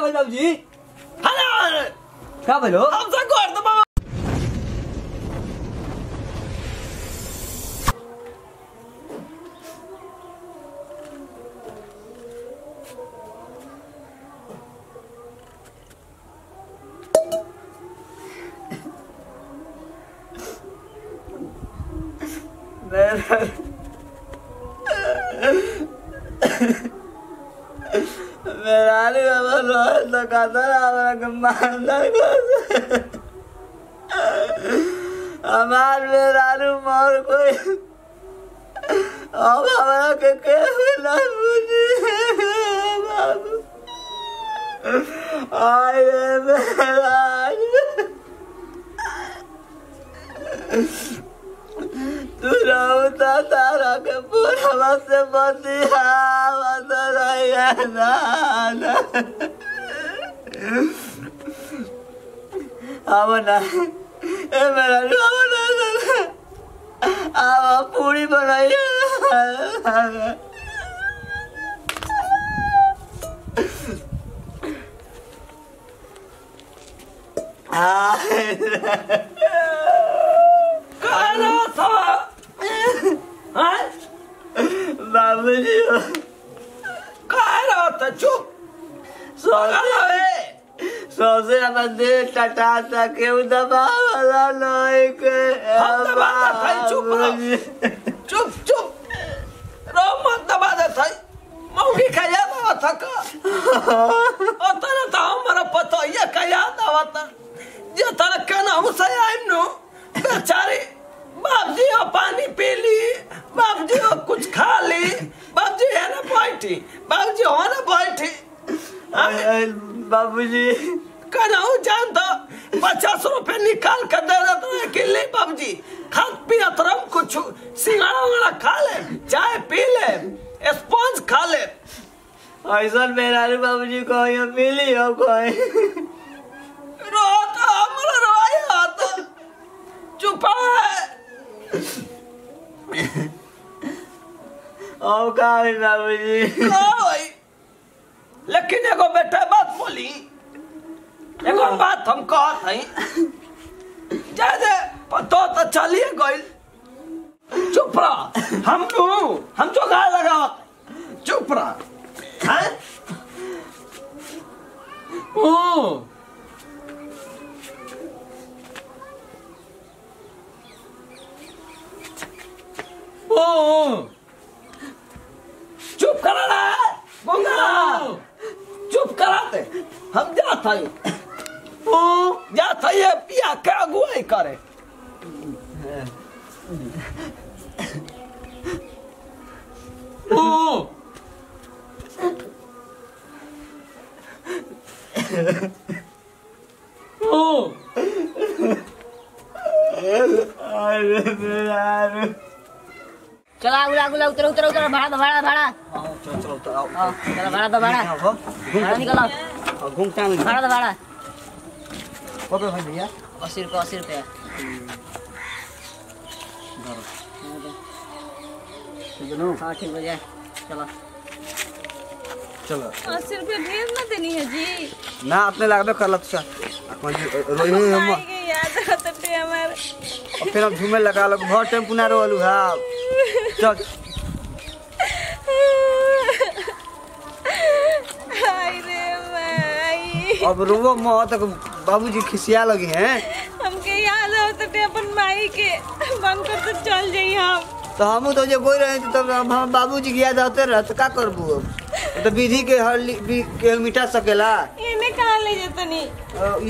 भाई बाबूजी हेलो का बोलो हम सब कर दो बाबा मेरा दुकानदार हमारा कमांडर हमार मेरा मोर कोई अब हमारा के ना बुझे बाबू आए मेरा तू रहता तारा के पूरा से बतिया ना अब ना ए मेरा अब पूरी बनाइए बाबूजी चुप सबसे देख टटा सके दबा वाला नहीं के चुप चुप चुप रो मत दबा दे मौगी खाया दवा थक तो हमारा पता ये खाया दवा जे तरह कहना हम सही आइम नु बेचारी बाबूजी पानी पी ली बाबूजी कुछ खा ली बाबूजी है ना बैठी बाबूजी हो ना बैठी बाबूजी कहना जान तो 50 रुपए निकाल कर दे देता कि ले बाबूजी खा पिया तरम कुछ सिंगाड़ा वंगड़ा खा ले चाय पी ले स्पंज खा ले ऐसा मेरा बाबूजी को यहाँ मिली हो कोई रोता हमारा रोया तो चुप और का बाबूजी लेकिन एगो बेटा बात बोली एगो बात हम कहत हई जादे पतो तो चलिए गइल चुप रह हम जोगाड़ लगावत चुप रह हैं चुप करा ना गुंगा चुप कराते हम जाता ही जाता ही पिया के अगुवाई करे चला उला उला उतर उतर उतर भाड़ा दो भाड़ा भाड़ा चलो चलो उतर आओ चला भाड़ा दो भाड़ा भाड़ा निकालो घूम टांग भाड़ा दो भाड़ा ओके भाई भैया 80 रुपया हाँ ठीक हो जाए चलो चलो 80 रुपया भेज ना देनी है जी ना अपने लागबे करला तो रोई हम याद रहते हमारे और फिर हम झूमे लगा लो घर टेम्पू ना रोलू हां चल हाय रे माई अब रोवो मत बाबूजी खिसिया लगे हैं हमके याद रहते अपन माई के बंद कर तो चल जाई हम तो हम तो जे बोल रहे थे तब हम बाबूजी के याद आते रह तो का करबू तो विधि के हर के मिटा सकेला इने कहां ले जतनी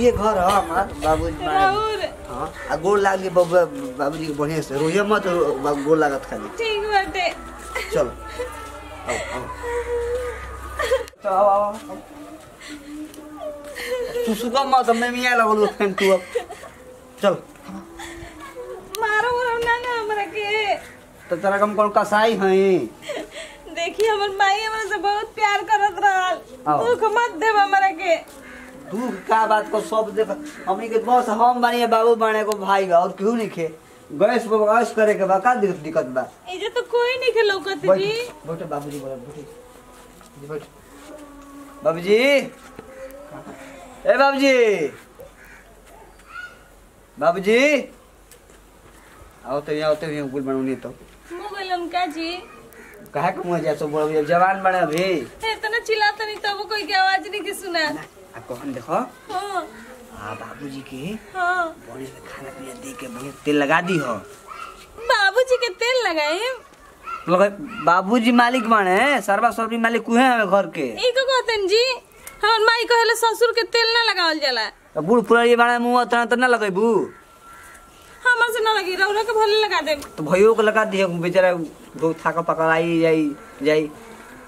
ये घर है हमार बाबूजी राहुल हां आ गोल लाग ले बाबूजी के बढ़िया से रोइए मत गोल लागत खाली ठीक बाटे चलो आओ आओ आओ तू सुगा मत मैं मिया लगल फैन तू अब चल मारो ना ना हमरा के तो तेरा कम कौन कसाई हई देखिए हमर माई हमरा से बहुत प्यार करत रहल दुख मत देब हमरा के दुख का बात को सब देख हमनी के बस हम बानी बाबू बाने को भाई और क्यों नहीं खे गैस पे गैस करे के बा का दिक्कत बा इजे तो कोई नहीं के लौकत जी बैठ बाबूजी बोला बैठ बैठ बाबूजी ए बाबूजी बाबूजी आओ तो यहाँ होते हुए गुल बनौनी तो मुगलम का जी कहा के मुझे जैसे बोल जवान बने अभी इतना चिल्लाता नहीं तब कोई की आवाज नहीं की सुना। आ कौन देखो हाँ हां बाबूजी के हाँ बड़ी में खाना पीना दे के बढ़िया तेल लगा दी हो। बाबूजी के तेल लगाए बाबूजी मालिक बने सर्वा सर्वी मालिक कुहे हमें घर के ई को कहतन जी हमर माई कहले ससुर के तेल ना लगावल जाला। बूढ़ पुरानी बने मुंह उतना तो ना लगेबू हमर से ना लगी रौरा के भले लगा दे तो भयो को लगा दिए बेचारा बहुत थाका पकड़ाई जाई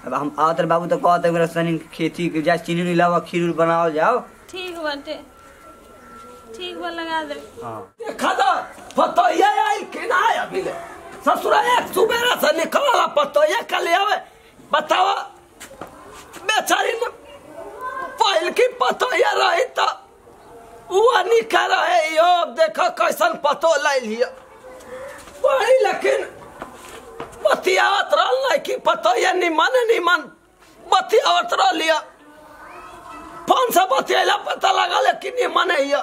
अब हम आवतर बाबू तो कहते मेरा सनी खेती के जा चीनी नहीं लावा खीर बनाओ जाओ ठीक बाटे ठीक बा लगा दे। हां देखा दो पतो ये आई कि ना आया अभी ले ससुरा एक सुबेरा से निकला पतो ये कल आवे बताओ बेचारी ने पहल की पतो ये रही तो वो निकल रहे यो देखो कैसन पतो लाई लिया बड़ी लेकिन बतियावत रहल कि पतो ये निमन बतियावत रह लिया फोन से बतियाला पता लगा लेकिन निमन है ये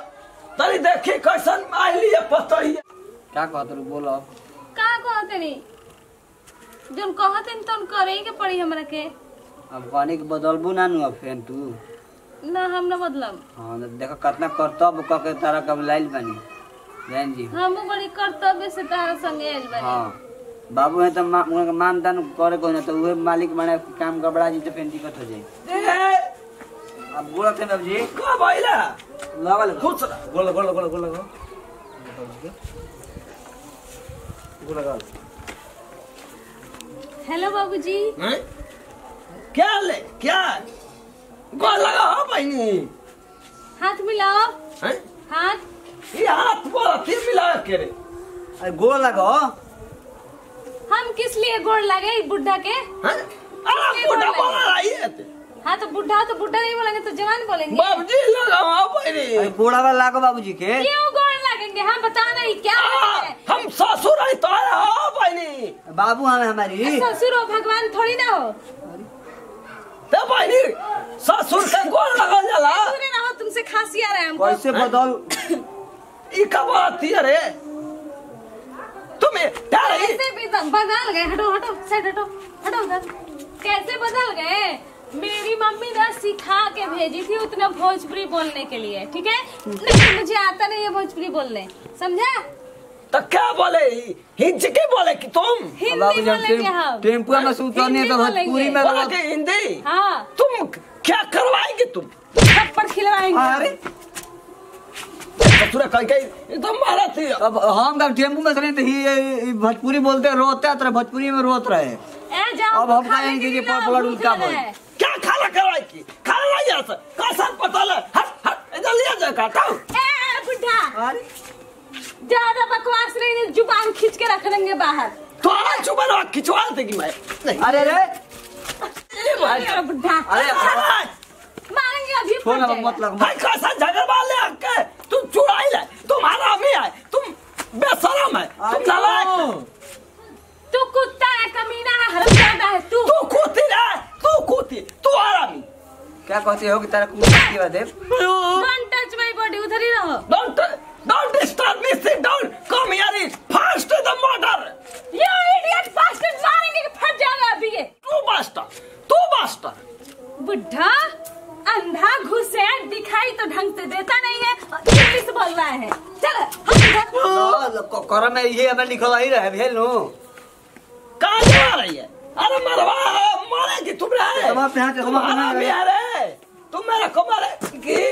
तनी देखी कैसन आई लिया पतो ये क्या कहत रू बोलो का कहते नहीं जोन कहते तन करे के पड़ी हमरा के अब कहने के बदलबू ना नु अब फेन तू ना हम ना बदलम। हां देखो कितना कर्तव्य क के तारा कब लाइल बनी जान जी हम बड़ी कर्तव्य से तारा संगे आइल बानी। हां बाबू है तो मानदान करे कोई ना तो वो मालिक बने काम गड़बड़ा जी तो फेन दिक्कत हो जाए। अब बोलत है बाबू जी का भइला लगल खुश गोल लगा हेलो बाबूजी हैं क्या ले क्या गोल लगा हो बहनी हाथ मिलाओ हैं हाथ ये हाथ बोला तीन मिला के रे अरे गोल लगा हम किस लिए गोड़ लगे बुढ़ा के हैं अरे बुढ़ा बोला रही है हाँ तो बुढ़ा नहीं बोलेंगे तो जवान बोलेंगे। बाबूजी लगा हो बहनी अरे गोड़ा वाला लागो बाबूजी के क्यों गोड़ लगेंगे हम बता नहीं क्या हम ससुर है तो हो बहनी बाबू हमें हमारी ससुर हो भगवान थोड़ी ना हो तो बहनी ससुर के गोल लगा जाला सुने ना हो तुमसे खांसी आ रहा है हमको। कैसे बदल ई का बात है रे तुम्हें कैसे बदल गए हटो साइड हटो उधर कैसे बदल गए। मेरी मम्मी ने सिखा के भेजी थी उतना भोजपुरी बोलने के लिए ठीक है लेकिन मुझे आता नहीं है भोजपुरी बोलने समझा। तो क्या बोले हिंदी बोले कि तुम हिंदी बोलेंगे हम टेम्पो में सुतने तो भोजपुरी में बोला कि हिंदी हाँ तुम क्या करवाएंगे तुम थप्पड़ खिलवाएंगे। अरे ससुर कह के एकदम मारा थी अब हम जब टेम्पो में चले तो ही भोजपुरी बोलते रोते तो भोजपुरी में रोत रहे अब हम कहेंगे कि ब्लड उल्टा बोल क्या खाना करवाई की खाना नहीं आता कैसा पता ले हट इधर लिया जाए काटा ए बुढ़ा अरे ज्यादा बकवास नहीं जुबान खींच के रख देंगे बाहर तो आज जुबान खिंचवा देगी मैं अरे रे बुढ़ा अरे मारेंगे अभी छोड़ फट ना मत जाएगा। लग भाई कैसा झगड़ा ले आके तुम चुड़ाई ले तुम्हारा अमी है तुम बेशरम है तुम नालायक तू कुत्ता है कमीना है हरामजादा है तू कूती तू आरामी क्या कहते हो कि तेरा कुत्ता की बात है डोंट टच माय बॉडी उधर ही रहो। don't disturb me sit down come here fast to the murder You idiot bastard मारेंगे कि फट जाएगा अभी ये तू bastard बुढ़ा अंधा घुसे दिखाई तो ढंग से देता नहीं है इंग्लिश बोल रहा है चल कर में ये हमें लिखवा ही रहे भेल नो कहाँ जा रही है अरे मरवा मारेगी तुम रहे तुम अपने हाथ से तुम अपने हाथ से अरे तुम मेरा को मारेगी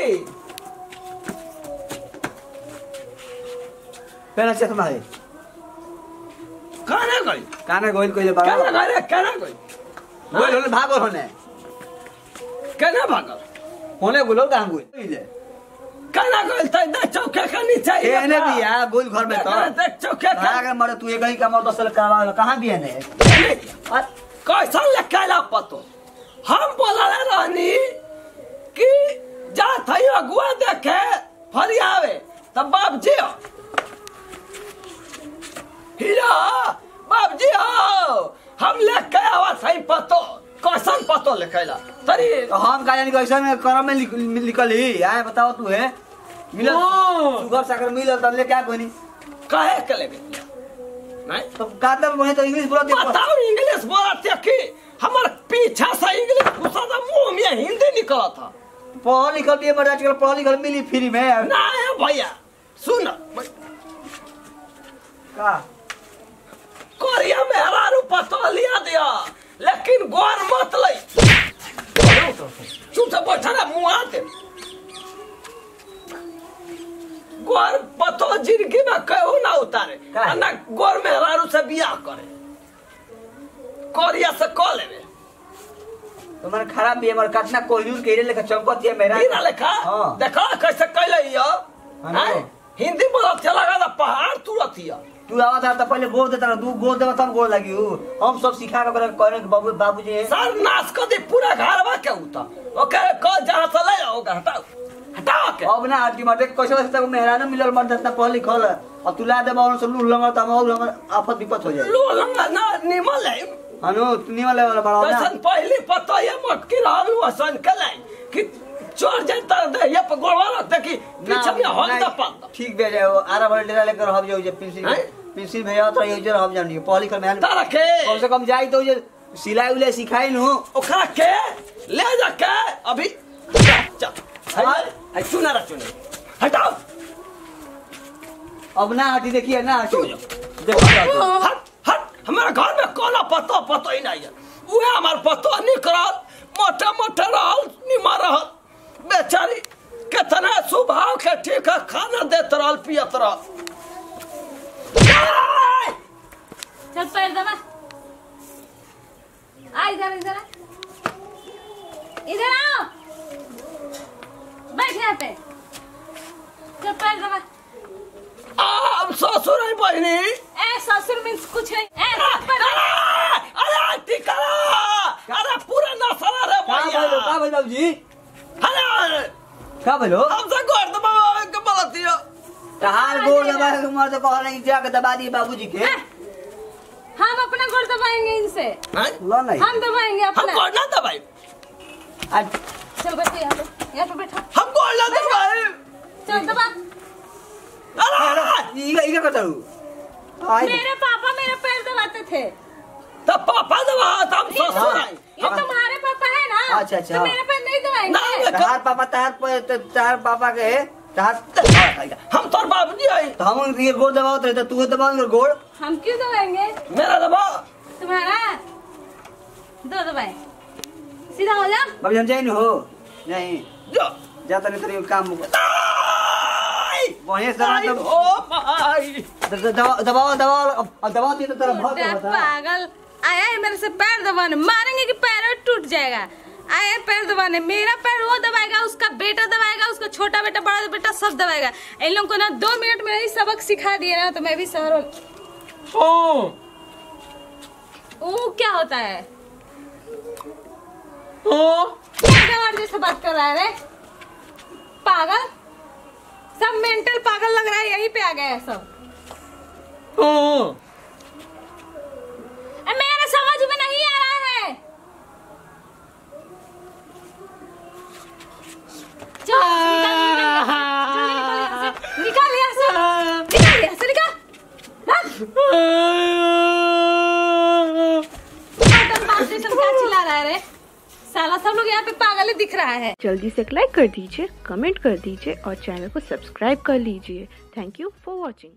पहले से तुम्हारे कहाँ गई काने गोइल कोइले बाबा कहना गई गोइल होने भागो होने कहना भागल होने गुलो कहां गोइल कहना गई तो चौके का नीचे ए ने भी आ गोइल घर में तो देख चौके का भाग मरे तू एक ही का मर 10 साल का कहां भी है ने कैसा लकाला पतो हम बोला रहनी कि जा थई अगुआ देखे फरियावे तब बाप जी हीरा बाप जी हो हम लेके आवा सही पतो कैसन पतो लिखेला तरी तो हम का जानी कैसे में करम में निकली आए बताओ तू है मिलल शुगर साकर मिलल तब ले क्या कोनी काहे के लेबे नहीं तो कातर बोले तो इंग्लिश बोलते बताओ इंग्लिश बोलते कि हमर पीछा से इंग्लिश घुसा था मुंह में हिंदी निकला था पढ़ लिखल भी बड़ा आजकल पढ़ लिखल मिली फ्री में ना है भैया सुन का कोरिया में हरारू पतो लिया दिया लेकिन गौर मत ले चुप से बैठा ना मुंह आते गौर पतो जिंदगी में कहो ना उतारे ना गौर में हरारू से बियाह करे कोरिया से कॉल लेवे तुम्हारा खराब भी हमारा काटना कोहिनूर के हीरे लेकर चमकती है मेरा हीरा लेखा हाँ। देखा कैसे कैले यो हाँ। हिंदी बोलत चला गया पहाड़ तुरंत हिया तू आवा था तो पहले गोद देता तू गोद देवा तब गोद लगी हम सब सिखा के कहने के बाबू बाबूजी सर नाश कर दे पूरा घरवा के उता ओके को जहां से ले आओ हटाओ हटाओ के अब ना आटी मटे कैसे कैसे तक मेहरान मिलल मर्द इतना पढ़ लिखल और तू ला दे बावन से लूल लंगा तब और हमर आफत विपत हो जाए लो लंगा ना निमल है हनु तनी वाले वाला बड़ा ना कैसन पहली पता ये मत की रहलू हसन कलाई कि चोर जाता दे ये पगोड़वा रखते कि पीछे में हम द पाता ठीक बे जाओ आरा बड़े डेरा लेकर हम जाओ जे पेंसिल भेजा तो ये जो हम जानिए पढ़ लिखल में तारा के कम से कम जाई तो ये सिलाई उले सिखाई नु ओखरा के ले जा के अभी चल हाय चुना हटाओ अब ना हटी देखिए ना हटी देखो हट हट हमारे घर में कोना पतो ही नहीं है वो हमार पतो निकल मोटा मोटा रहल निमा रहल बेचारी कितना स्वभाव के ठीक है खाना देत रहल पियत रहल चल पैर दबा आ इधर इधर इधर आओ बैठ यहाँ पे चल पैर दबा अब ससुर है बहनी ए ससुर मीन्स कुछ नहीं ए अरे टिका अरे पूरा नसला रे भैया का बोलो बाबूजी अरे का बोलो हमसे गोर दबावे के बोलतियो तहार गोड़ दबा के मर तो कह नहीं जाके दबा दिए बाबूजी के हम अपना गोड़ दबाएंगे इनसे लो नहीं हम दबाएंगे हम अपना गोर ना दबाई चल बैठो यहाँ पे बैठो हम गोर ना दबाई चल दबा अरे इगा कतरू मेरे पापा मेरे पैर दबाते थे तो पापा दबा हम ससुर है ये तुम्हारे पापा है ना अच्छा, अच्छा। तो मेरे पैर नहीं ना, दबाएंगे तहार पापा तहार पापा के तहार हम तोर बाबूजी आई तो हम ये गोड़ दबाओ तो तू दबाओ गोड़ हम क्यों दबाएंगे मेरा दबा तुम्हारा दो दबाए सीधा हो जा बाबूजी हम जाइन हो नहीं जो जाता नहीं तेरे काम बढ़िया से आई तो ओ भाई दबाओ दिए तो तेरा बहुत बेटा होता पागल आया है मेरे से पैर दबाने मारेंगे कि पैर टूट जाएगा आया है पैर दबाने मेरा पैर वो दबाएगा उसका बेटा दबाएगा उसका छोटा बेटा बड़ा बेटा सब दबाएगा इन लोगों को ना 2 मिनट में ही सबक सिखा दिए ना तो मैं भी शहर ओ क्या होता है क्या गवार जैसे बात कर रहा है रे पागल सब मेंटल पागल लग रहा है यहीं पे आ गए हैं सब मेरे समझ में नहीं आ रहा है चल निकाल यहाँ से निकाल क्या चिल्ला रहा है रे साला सब लोग यहाँ पे पागल ही दिख रहा है। जल्दी से लाइक कर दीजिए, कमेंट कर दीजिए और चैनल को सब्सक्राइब कर लीजिए। Thank you for watching.